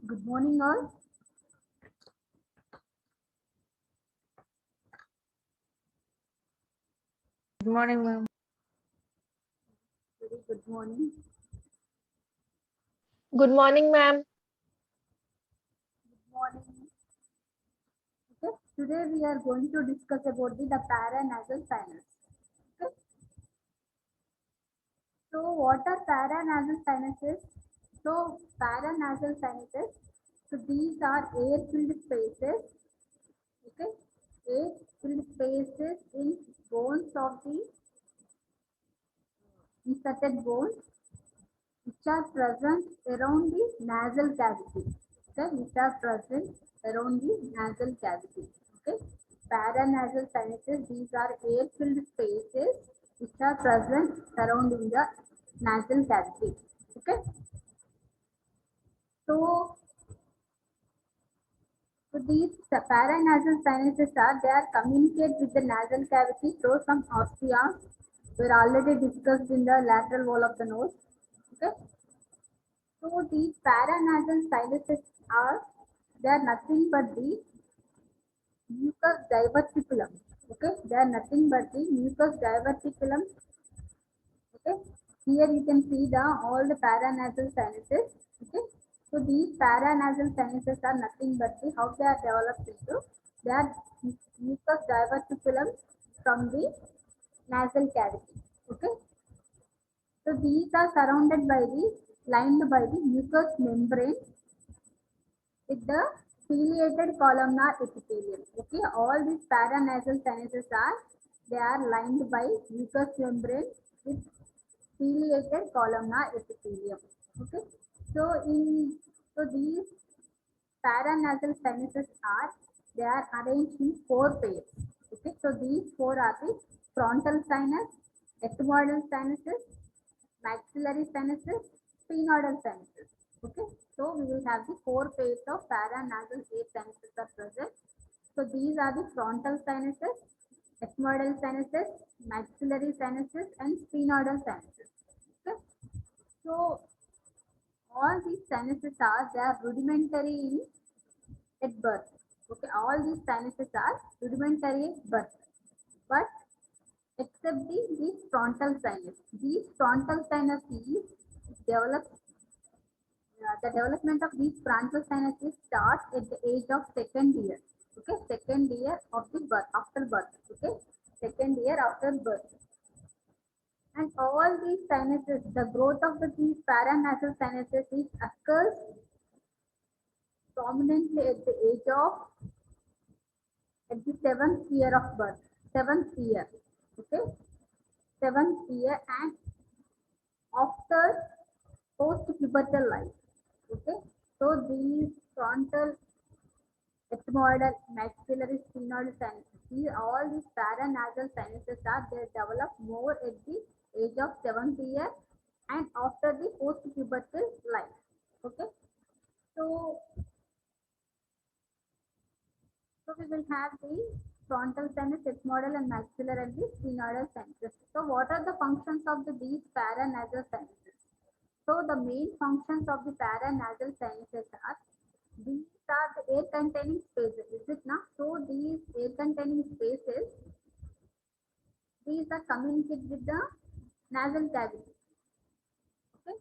Good morning, all. Good morning, ma'am. Very good morning. Good morning, ma'am. Good morning. Okay. Today we are going to discuss about the paranasal sinus. Okay. So, what are paranasal sinuses? So, paranasal sinuses. So, these are air-filled spaces. Okay. Air-filled spaces in bones of the inserted bones, which are present around the nasal cavity. Okay, which are present around the nasal cavity. Okay, paranasal sinuses, these are air-filled spaces which are present surrounding the nasal cavity. Okay, so, these paranasal sinuses are they are communicate with the nasal cavity through some osteons were already discussed in the lateral wall of the nose. Okay, so these paranasal sinuses are they are nothing but the mucus diverticulum. Okay, they are nothing but the mucus diverticulum. Okay, here you can see the all the paranasal sinuses. Okay, so these paranasal sinuses are nothing but the how they are developed into they are mucus diverticulum from the nasal cavity. Okay, so these are surrounded by the lined by the mucous membrane with the ciliated columnar epithelium. Okay, all these paranasal sinuses are they are lined by mucous membrane with ciliated columnar epithelium. Okay, so in so these paranasal sinuses are they are arranged in four pairs. Okay, so these four are the frontal sinus, ethmoidal sinuses, maxillary sinuses, sphenoidal sinuses. Okay, so we will have the four pairs of paranasal air sinuses are present. So these are the frontal sinuses, ethmoidal sinuses, maxillary sinuses, and sphenoidal sinuses. Okay, so all these sinuses are they are rudimentary in at birth. Okay, all these sinuses are rudimentary at birth, but except these frontal sinus. These frontal sinus is developed. The development of these frontal sinuses starts at the age of second year. Okay, second year of the birth after birth. Okay, second year after birth. And all these sinuses, the growth of these paranasal sinuses is occurs prominently at the age of at the seventh year of birth. Seventh year. Okay, seventh year and after post-pubertal life. Okay, so these frontal, ethmoidal, maxillary, sphenoidal sinuses, all these paranasal sinuses are they develop more at the age of seventh year and after the post-pubertal life. Okay, so we will have the frontal sinus, ethmoidal, and maxillary and the sphenoidal sinuses. So what are the functions of these paranasal sinuses? So the main functions of the paranasal sinuses are these are the air containing spaces, is it not? So these air containing spaces, these are communicated with the nasal cavity. Okay.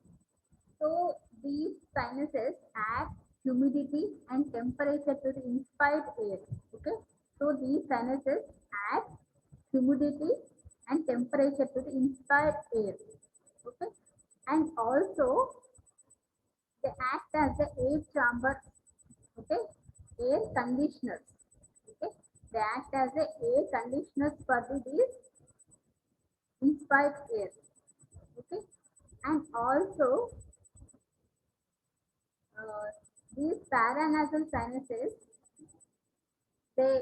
So these sinuses add humidity and temperature to the inspired air. Okay. So these sinuses add humidity and temperature to the inspired air. Okay. And also they act as the air chamber. Okay, air conditioners. Okay, they act as the air conditioners for these inspired air. Okay, and also uh, these paranasal sinuses they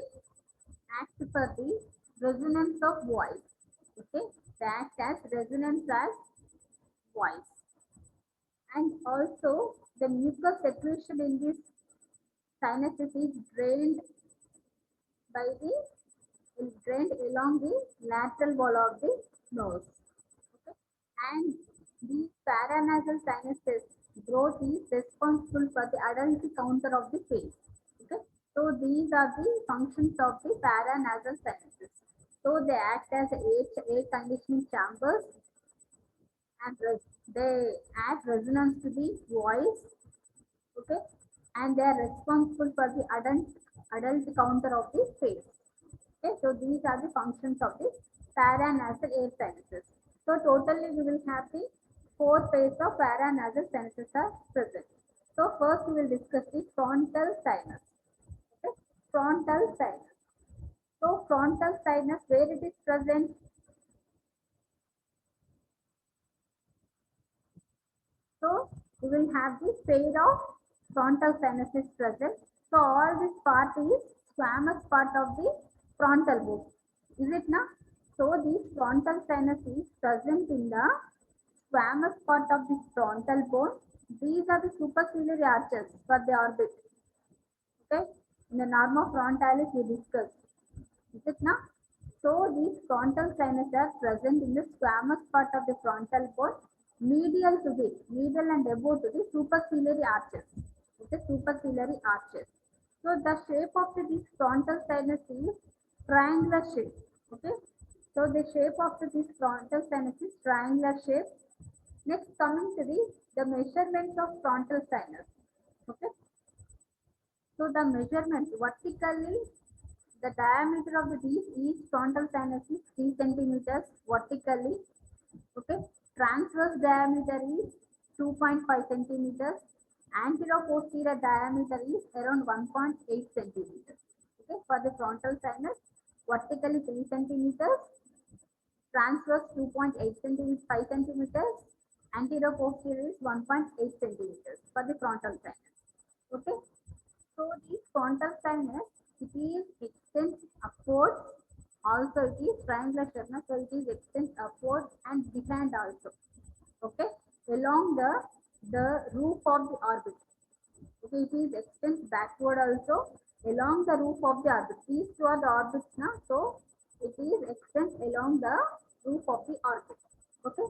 act for the resonance of voice. Okay, they act as resonance as voice, and also the mucus secretion in these sinuses is drained by the is drained along the lateral wall of the nose. Okay, and these paranasal sinuses growth is responsible for the adult counter of the face. Okay, so these are the functions of the paranasal sinuses. So they act as air conditioning chambers and they add resonance to the voice. Okay, and they are responsible for the adult counter of the face. Okay, so these are the functions of the paranasal air sinuses. So totally we will have the four pairs of paranasal sinuses are present. So first we will discuss the frontal sinus. Okay, frontal sinus. So frontal sinus, where it is present? So we will have the pair of frontal sinuses present. So all this part is squamous part of the frontal bone. Is it now? So this frontal sinus is present in the squamous part of the frontal bone. These are the superciliary arches for the orbit. Okay. In the norma frontalis we discussed. Is it now? So these frontal sinus are present in the squamous part of the frontal bone, medial and above to the superciliary arches. Okay, superciliary arches. So the shape of this frontal sinus is triangular shape. Okay. So the shape of this frontal sinus is triangular shape. Next, coming to the measurements of frontal sinus. Okay. So the measurement vertically, the diameter of each frontal sinus is 3 centimeters vertically. Okay. Transverse diameter is 2.5 centimeters. Anterior-posterior diameter is around 1.8 centimeters. Okay. For the frontal sinus, vertically 3 centimeters, transverse 2.8 centimeters, 5 centimeters, anterior-posterior is 1.8 centimeters for the frontal sinus. Okay. So the frontal sinus, it is extends upwards. Also, it is triangular shape, so it is extends upwards and behind also. Okay, along the roof of the orbit. Okay, it is extends backward also along the roof of the orbit. These two are the orbits now, so it is extends along the roof of the orbit. Okay,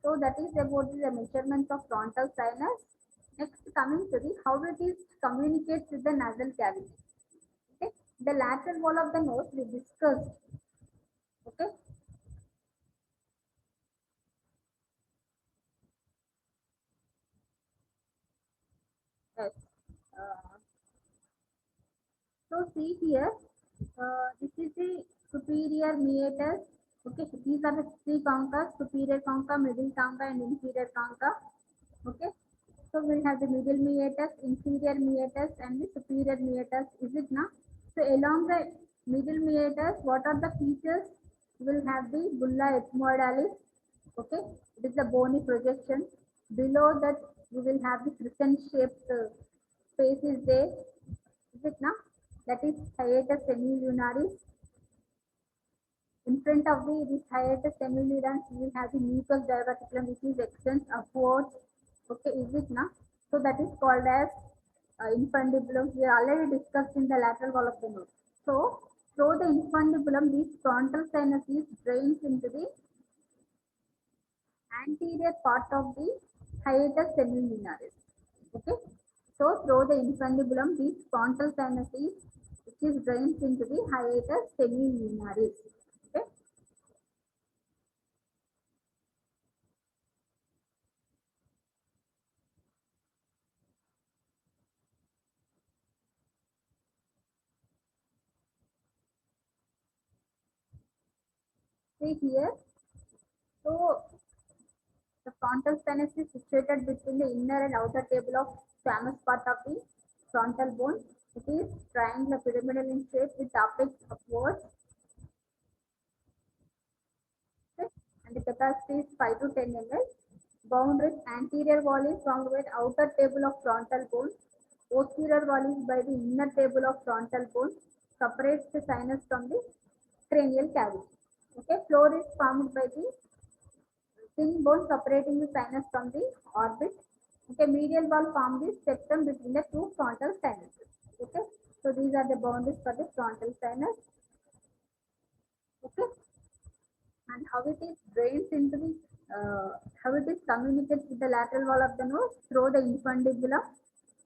so that is about the measurements of frontal sinus. Next, coming to the how it is communicates with the nasal cavity. Okay, the lateral wall of the nose we discussed. Okay, yes. Uh, so see here, this is the superior meatus. Okay, these are the three concha: superior concha, middle concha, and inferior concha. Okay, so we'll have the middle meatus, inferior meatus, and the superior meatus. Is it now? So along the middle meatus, what are the features? We'll have the bulla ethmoidalis. Okay, it is the bony projection. Below that, we will have the crescent shaped space is there. Is it now? That is hiatus semilunaris. In front of this hiatus semilunaris, we will have the mucus diverticulum, which is extends upwards. Okay, is it now? So that is called as infundibulum. We already discussed in the lateral wall of the nose. So through the infundibulum, this frontal sinus is drains into the anterior part of the hiatus semilunaris. Okay. So through the infundibulum, this frontal sinus is which is drains into the hiatus semilunaris. Okay. See here. So the frontal sinus is situated between the inner and outer table of squamous part of the frontal bone. It is triangular pyramidal in shape with apex upwards. Okay. And the capacity is 5 to 10 ml. Boundaries anterior wall is formed by the outer table of frontal bone. Posterior wall is by the inner table of frontal bone. Separates the sinus from the cranial cavity. Okay, floor is formed by the thin bone separating the sinus from the orbit. Okay, medial wall forms the septum between the two frontal sinuses. Okay, so these are the boundaries for the frontal sinus. Okay, and how it is drains into the how it is communicates with the lateral wall of the nose through the infundibulum.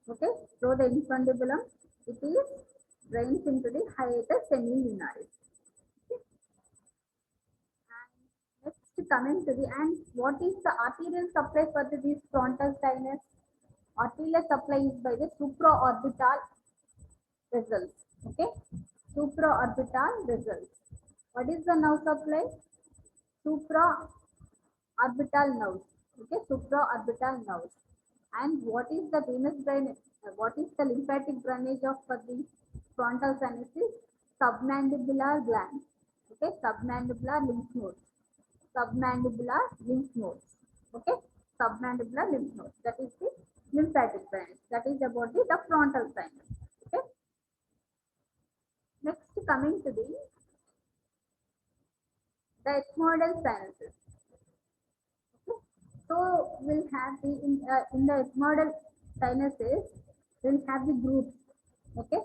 Okay, through the infundibulum, it is drains into the hiatus semilunaris. Okay. And next coming to the, and what is the arterial supply for this frontal sinus? Arterial supply is by the supraorbital vessels. Okay, supraorbital vessels. What is the nerve supply? Supraorbital nerves. Okay, supraorbital nerves. And what is the venous drainage? What is the lymphatic drainage of for the frontal sinus? Submandibular glands. Okay, submandibular lymph nodes. Submandibular lymph nodes. Okay, submandibular lymph nodes. That is the lymphatic drainage. That is about the frontal sinus. Okay. Next, coming to the ethmoidal sinuses. Okay. So we'll have the in the ethmoidal sinuses, we'll have the groups. Okay.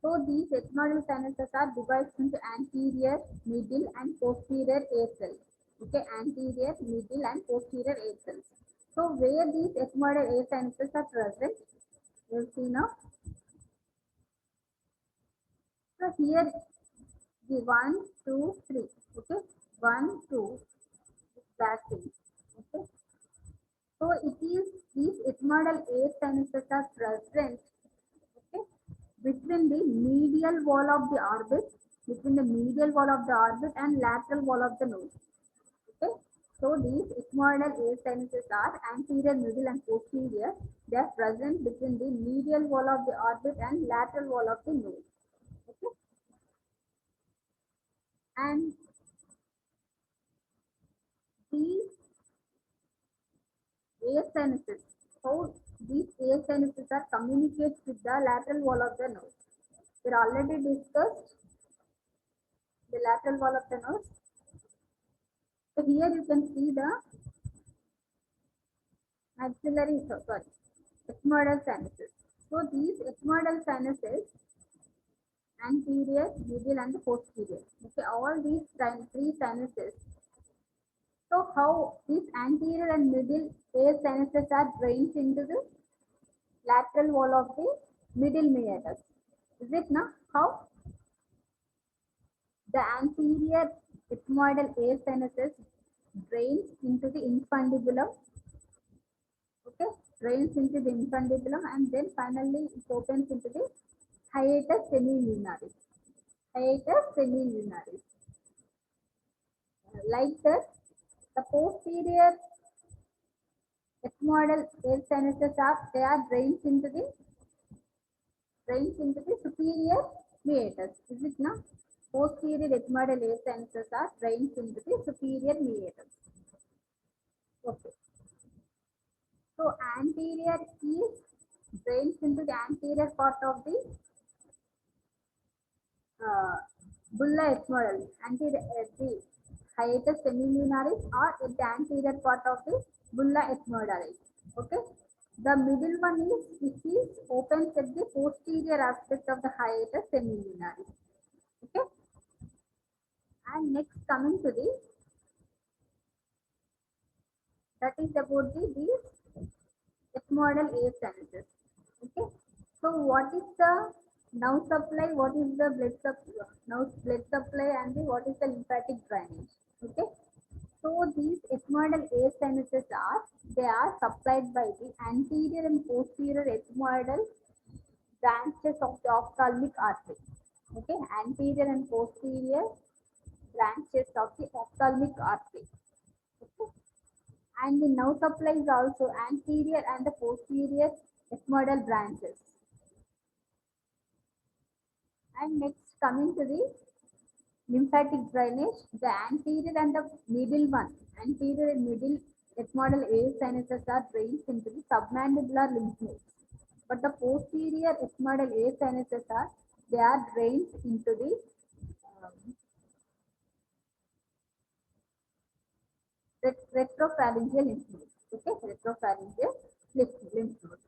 So these ethmoidal sinuses are divided into anterior, middle, and posterior air cells. Okay, anterior, middle, and posterior air cells. So where these ethmoidal air sinuses are present, we'll see now. So here the 1, 2, 3. Okay, 1, 2, that thing. Okay, so it is these ethmoidal air sinuses are present. Okay, between the medial wall of the orbit, between the medial wall of the orbit and lateral wall of the nose. Okay, so these ethmoidal air sinuses are anterior, middle, and posterior. They are present between the medial wall of the orbit and lateral wall of the nose. Okay, and these air sinuses, how these air sinuses are communicates with the lateral wall of the nose. We already discussed the lateral wall of the nose. So here you can see the maxillary, sorry, ethmoidal sinuses. So these ethmoidal sinuses, anterior, medial, and posterior. Okay, all these three sinuses. So how these anterior and middle air sinuses are drained into the lateral wall of the middle meatus. Is it now? How? The anterior ethmoidal air sinuses drains into the infundibulum. Okay, drains into the infundibulum, and then finally it opens into the hiatus semilunaris. Hiatus semilunaris. Like that, the posterior ethmoidal air sinuses are drains into the superior meatus. Is it now? Posterior ethmoidal air sinuses are drains into the superior meatus. Okay. So anterior is drains into the anterior part of the bulla ethmoidal, anterior the hiatus semilunaris, or at the anterior part of the bulla ethmoidalis. Okay. The middle one is which is opens at the posterior aspect of the hiatus semilunaris. Okay. And next coming to the, that is about these ethmoidal air sinuses. Okay. So what is the nerve supply? What is the blood supply? Nerve blood supply, and what is the lymphatic drainage? Okay. So these ethmoidal air sinuses they are supplied by the anterior and posterior ethmoidal branches of the ophthalmic artery. Okay, anterior and posterior branches of the ophthalmic artery. Okay, and the nerve supply is also anterior and the posterior ethmoidal branches. And next coming to the lymphatic drainage, the anterior and the middle one, anterior and middle ethmoidal air sinuses are drained into the submandibular lymph nodes. But the posterior ethmoidal air sinuses they are drained into the um, retropharyngeal lymph nodes. Okay, retropharyngeal lymph nodes.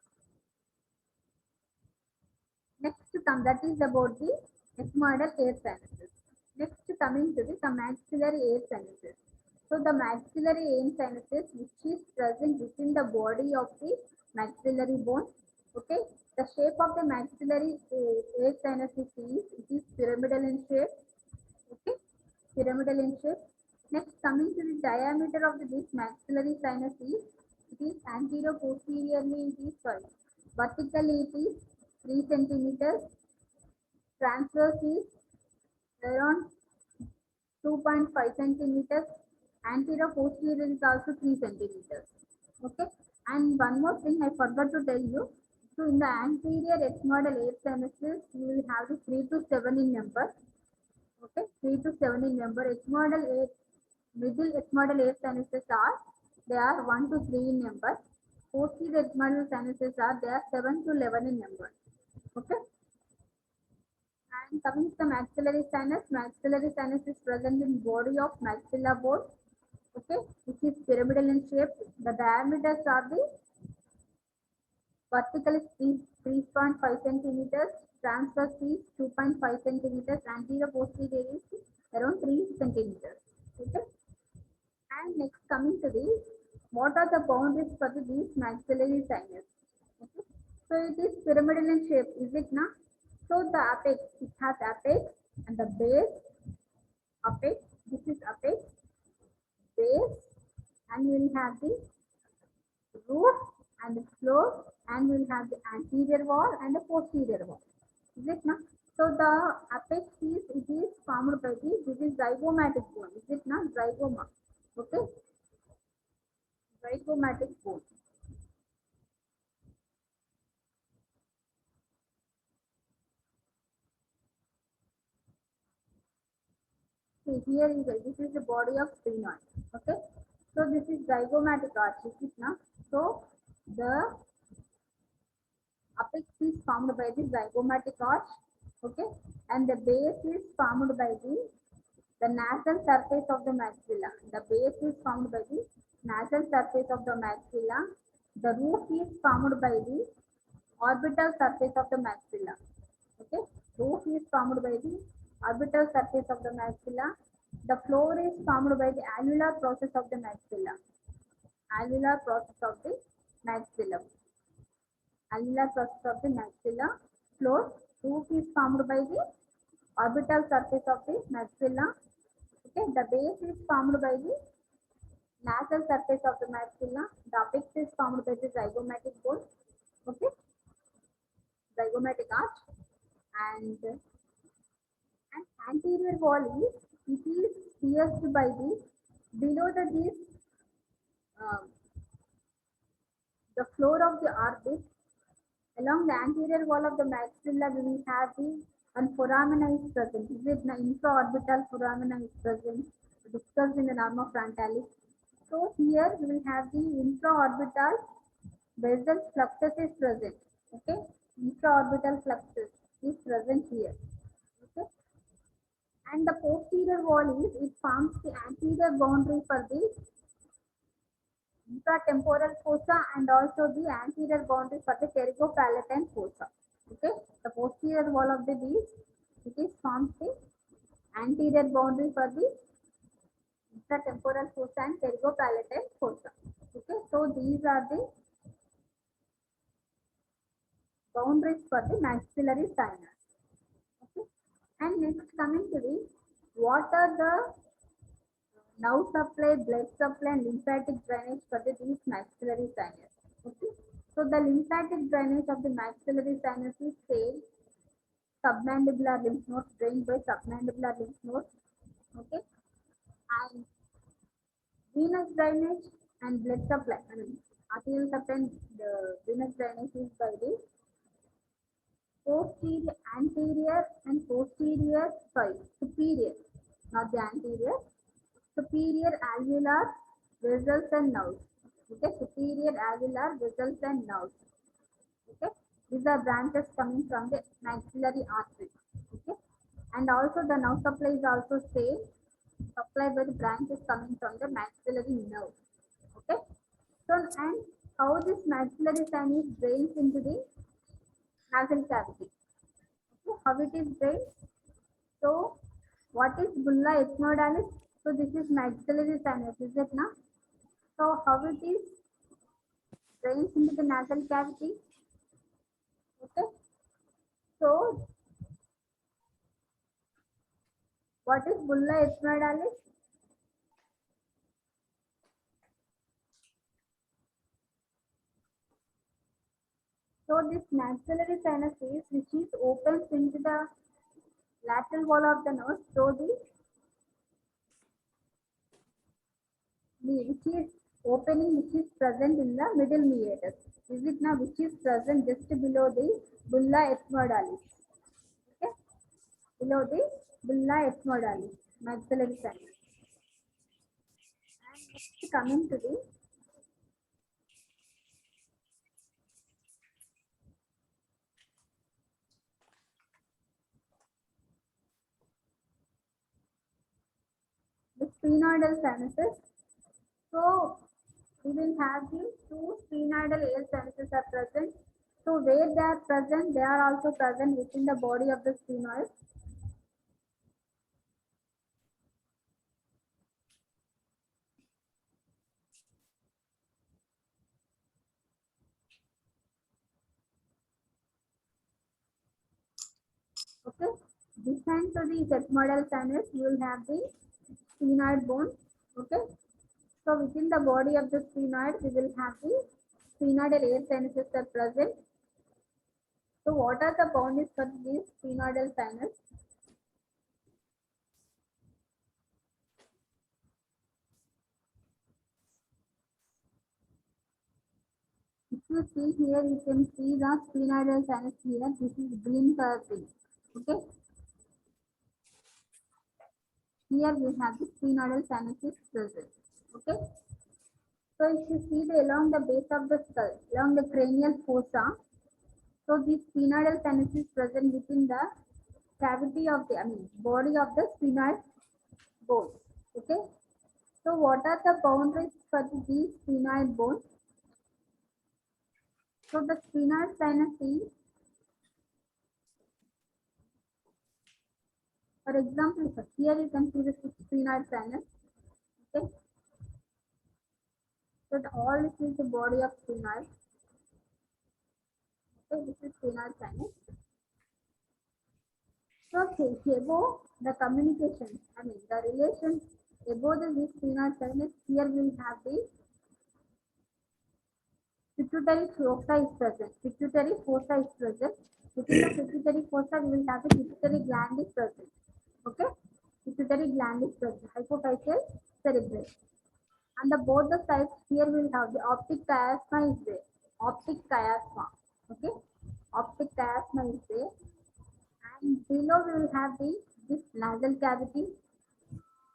Next to come, that is about the ethmoidal air sinuses. Next coming to the some maxillary air sinuses. So the maxillary air sinuses, which is present within the body of the maxillary bone. Okay. The shape of the maxillary air sinuses is, it is pyramidal in shape. Okay. Pyramidal in shape. Next, coming to the diameter of this maxillary sinus is, it is anterior posteriorly it is sorry, vertically it is 3 centimeters, transverse is around 2.5 centimeters, anterior posterior is also 3 centimeters. Okay, and one more thing I forgot to tell you. So in the anterior ethmoidal air sinuses, you will have the 3 to 7 in number. Okay, 3 to 7 in number. Ethmoidal air, middle ethmoidal air sinuses are, they are 1 to 3 in number. Posterior ethmoidal sinuses are, they are 7 to 11 in number. Okay. And coming to the maxillary sinus is present in body of maxilla bone. Okay, which is pyramidal in shape. The diameters are the vertical is 3.5 centimeters, transverse is 2.5 centimeters, anterior posterior is around 3 centimeters. Okay. And next coming to this, what are the boundaries for these maxillary sinus? Okay. So it is pyramidal in shape, is it not? So the apex, it has apex and the base, apex, this is apex, base, and we will have the roof and the floor, and we will have the anterior wall and the posterior wall. Is it not? So the apex is, it is formed by this is zygomatic bone. Is it not? Zygoma. Okay. Zygomatic bone. See here is this is the body of sphenoid. Okay. So this is zygomatic arch. Is it not? So the apex is formed by the zygomatic arch. Okay. And the base is formed by the nasal surface of the maxilla. The base is formed by the nasal surface of the maxilla. The roof is formed by the orbital surface of the maxilla. Okay, roof is formed by the orbital surface of the maxilla. The floor is formed by the alveolar process of the maxilla. Alveolar process of the maxilla. Alveolar process of the maxilla. Floor, roof is formed by the orbital surface of the maxilla. Okay, the base is formed by the nasal surface of the maxilla. The apex is formed by the zygomatic bone. Okay, zygomatic arch, and anterior wall is, it is pierced by the below the this the floor of the orbit. Along the anterior wall of the maxilla we will have the foramina is present. Is it the infraorbital foramina is present, discussed in the norma frontalis. So here we will have the infraorbital basal fluxus is present. Okay, infraorbital fluxus is present here. Okay, and the posterior wall is, it forms the anterior boundary for the intratemporal fossa and also the anterior boundary for the pterygopalatine fossa. Okay, the posterior wall of the beast, it is forms the anterior boundary for the intratemporal fossa and pterygopalatine fossa. Okay, so these are the boundaries for the maxillary sinus. Okay, and next coming to the, what are the nerve supply, blood supply, and lymphatic drainage for the these maxillary sinus. Okay, so the lymphatic drainage of the maxillary sinus is say submandibular lymph nodes, drained by submandibular lymph nodes. Okay, and venous drainage and blood supply. I mean, arterial supply and the venous drainage is by the posterior, anterior, and posterior. Sorry, superior, not the anterior. Superior alveolar vessels and nerves. Okay, superior alveolar vessels and nerves. Okay, these are branches coming from the maxillary artery. Okay, and also the nerve supply is also same, supplied by the branches coming from the maxillary nerve. Okay, so and how this maxillary sinus drains into the nasal cavity. Okay, how it is drained? So what is bulla ethmoidalis? So this is maxillary sinus, is it now? So how it is drains into the nasal cavity? Okay. So what is bulla ethmoidalis? So this maxillary sinus is which is opens into the lateral wall of the nose. So which is opening which is present in the middle meatus. Is it now which is present just below the bulla ethmoidalis? Okay, below the bulla ethmoidalis, maxillary sinus. And next coming to the sphenoidal sinuses. So we will have the two sphenoidal air sinuses are present. So where they are present, they are also present within the body of the sphenoid. Okay, behind to the ethmoidal sinus, you will have the sphenoid bone. Okay, so within the body of the sphenoid, we will have the sphenoidal air sinuses are present. So what are the boundaries for this sphenoidal sinus? If you see here, you can see the sphenoidal sinus here. This is green color thing. Okay, here we have the sphenoidal sinus is present. Okay, so if you see along the base of the skull, along the cranial fossa, so this sphenoidal sinus is present within the cavity of the body of the sphenoid bone. Okay. So what are the boundaries for these sphenoid bones? So the sphenoid sinus is, for example, here you can see the sphenoid sinus. Okay. So all this is the body of sphenoid. Okay, this is sphenoid sinus. So above the communication, the relations above the sphenoid sinus, here we will have the pituitary fossa is present. Pituitary fossa is present. Within the pituitary fossa, we will have the pituitary gland is present. Okay? Pituitary gland is present. Hypophyseal cerebral. And the both the sides here we will have the optic chiasma is there. Optic chiasma. Okay? Optic chiasma is there. And below we will have the this nasal cavity.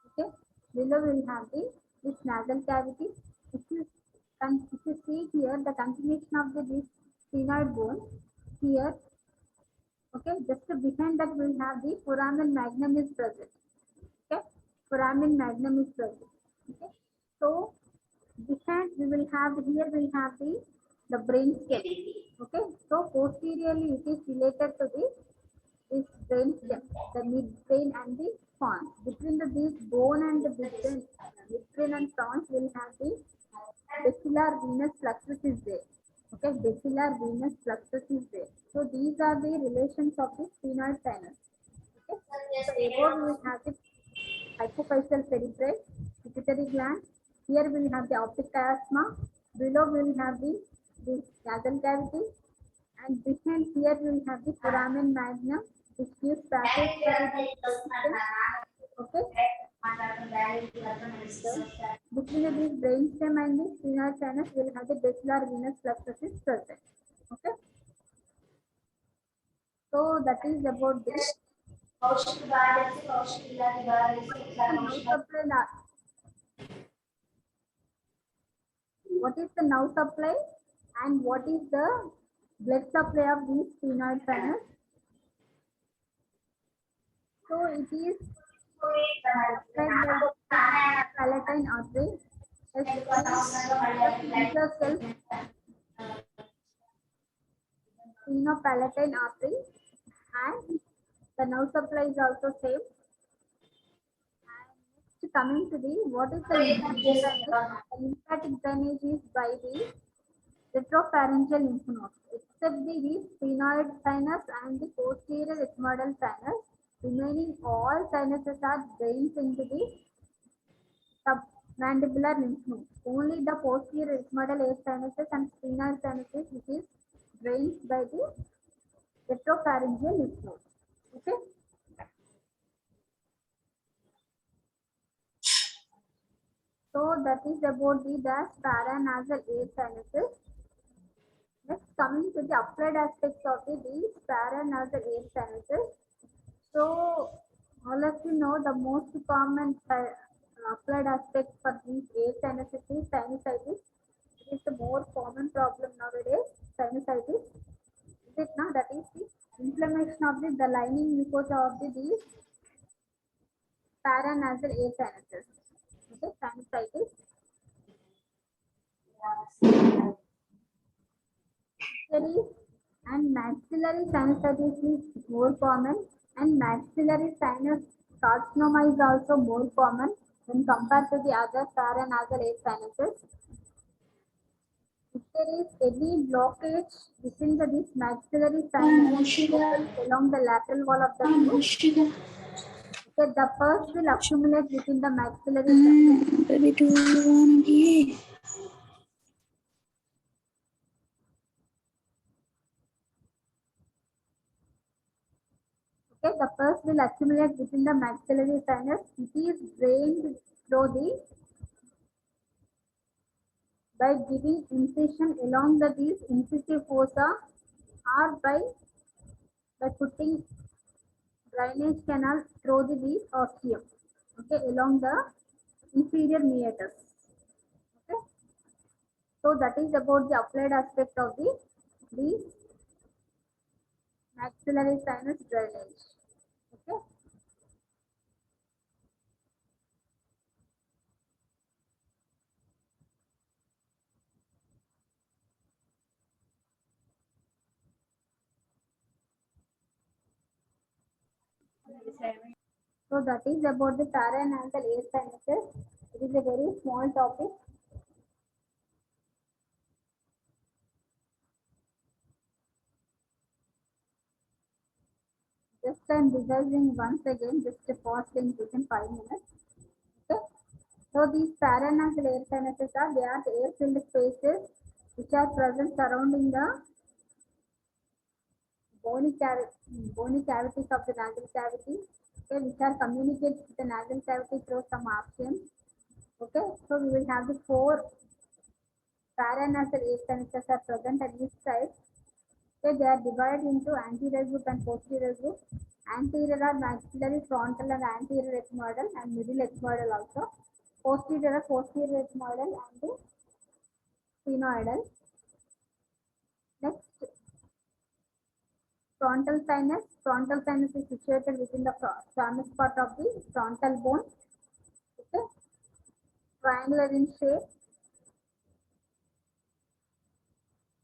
Okay? Below we will have the this nasal cavity. If you if you see here the continuation of this sphenoid bone here, okay, just behind that we will have the foramen magnum is present. Okay, foramen magnum is present. Okay, so behind we will have here we will have the brain stem. Okay, so posteriorly it is related to this brain stem, the midbrain and the pons. Between this bone and the midbrain and pons will have the basilar venous fluxus is there. Okay, basilar venous fluxus is there. So these are the relations of the sphenoid sinus. Okay, so above we will have the hypophyseal cerebral, pituitary gland. Here we will have the optic chiasma. Below we will have the nasal cavity, and behind here we will have the foramen magnum, which gives passage for the system. Okay. Between this brainstem and the sphenoid sinus, we will have the basilar venous fluxus is present. Okay. So that is about this. What is the nerve supply and what is the blood supply of these sphenoid sinus? So it is palatine artery, palatine artery, and the nerve supply is also same. And next coming to the what is the lymphatic drainage? The lymphatic drainage is by the retropharyngeal lymph nodes, except the sphenoid sinus and the posterior ethmoidal sinus. Remaining all sinuses are drained into the submandibular lymph nodes. Only the posterior ethmoidal air sinuses and sphenoid sinuses which is drained by the retropharyngeal lymph nodes. Okay. So that is about the paranasal air sinuses. Next, coming to the applied aspects of these paranasal air sinuses. So, all of you know the most common applied aspect for these air sinuses is sinusitis. It is the more common problem nowadays, sinusitis. Is it now? That is the inflammation of the lining mucosa of these paranasal air sinuses. Okay, sinusitis. Maxillary and maxillary sinusitis is more common, and maxillary sinus carcinoma is also more common when compared to the other paranasal air sinuses. If there is any blockage within this maxillary sinus along the lateral wall of the throat, okay, the pus will accumulate within the maxillary sinus. Okay, the pus will accumulate within the maxillary sinus. It is drained through the by giving incision along these incisive fossa or by putting drainage canal through the ostium. Okay, along the inferior meatus. Okay, so that is about the applied aspect of the maxillary sinus drainage. Okay. So that is about the paranasal air sinuses. It is a very small topic. Just I'm revising once again, just a pause in within 5 minutes. Okay. So these paranasal air sinuses are they are the air-filled spaces which are present surrounding the bony cavities of the nasal cavity, okay, which are communicated with the nasal cavity through some ostium. Okay, so we will have the 4 paranasal air sinuses are present at each side. Okay, they are divided into anterior group and posterior group. Anterior are maxillary, frontal and anterior ethmoidal and middle ethmoidal also. Posterior are posterior ethmoidal and the sphenoidal. Next, frontal sinus. Frontal sinus is situated within the famous part of the frontal bone. Okay, triangular in shape,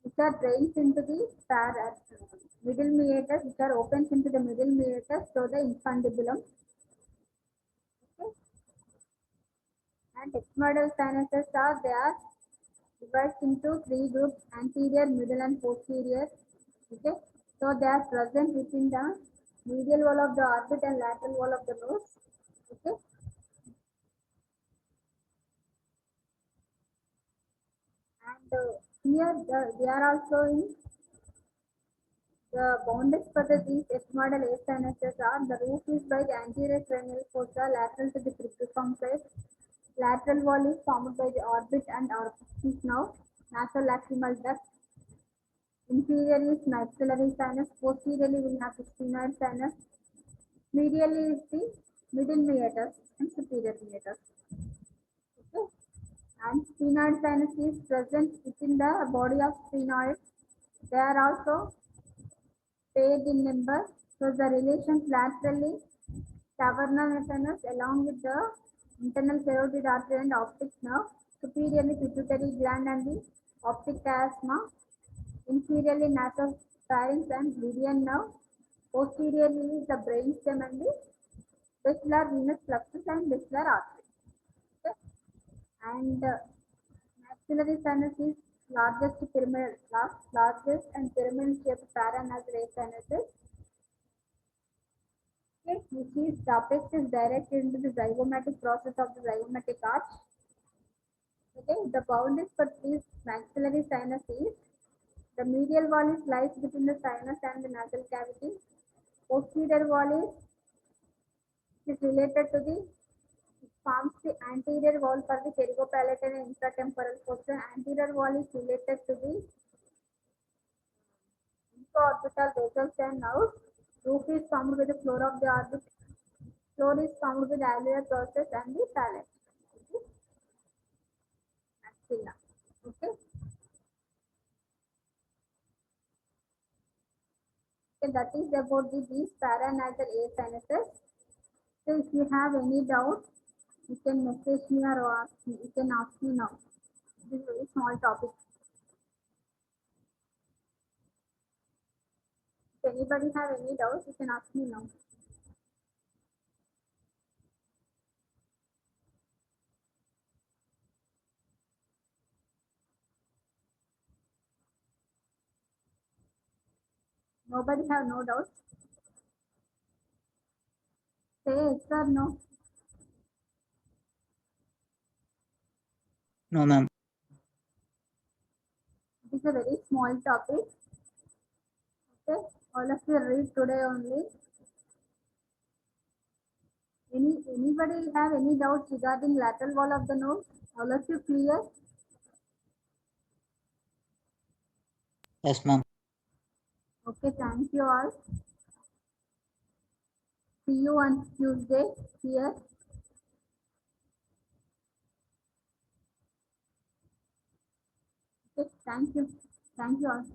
which are drains into the middle meatus, which are opens into the middle meatus through the infundibulum. Okay, and ethmoidal sinuses are they are divided into 3 groups: anterior, middle, and posterior. Okay, so they are present within the medial wall of the orbit and lateral wall of the nose. Okay, and here they are also in the boundaries for these ethmoidal air sinuses are the roof is by the anterior cranial fossa lateral to the cribriform plate. Lateral wall is formed by the orbit and orifice nerve, nasolacrimal duct. Inferiorly is maxillary sinus. Posteriorly will have the sphenoid sinus. Medially is the middle meatus and superior meatus. Okay. And sphenoid sinus is present within the body of sphenoid. They are also paired in number. So the relations laterally cavernal sinus along with the internal carotid artery and optic nerve. Superiorly pituitary gland and the optic chiasma. Inferiorly nasopharynx and median nerve. Posteriorly is the brainstem and the basilar venous plexus and basilar artery. And maxillary sinus is largest and pyramid shaped paranasal sinuses. Okay, which is the apex is direct into the zygomatic process of the zygomatic arch. Okay, the boundaries for these maxillary sinus is the medial wall is lies between the sinus and the nasal cavity. Posterior wall is related to the forms the anterior wall for the pterygopalatine and infratemporal fossa. Anterior wall is related to the infraorbital basal and nerves. Roof is formed with the floor of the orbit. Floor is formed with the alveolar process and the phalanx. Okay, maxilla. Okay. So that is about these paranasal air sinuses. So if you have any doubt, you can message me or ask me. You can ask me now. This is a very small topic. If anybody have any doubts, you can ask me now. Nobody have no doubts. Say yes or no. No, ma'am. It is a very small topic. Okay, all of you read today only. Anybody have any doubts regarding lateral wall of the nose? All of you clear? Yes, ma'am. Okay, thank you all. See you on Tuesday here. Okay, thank you. Thank you all.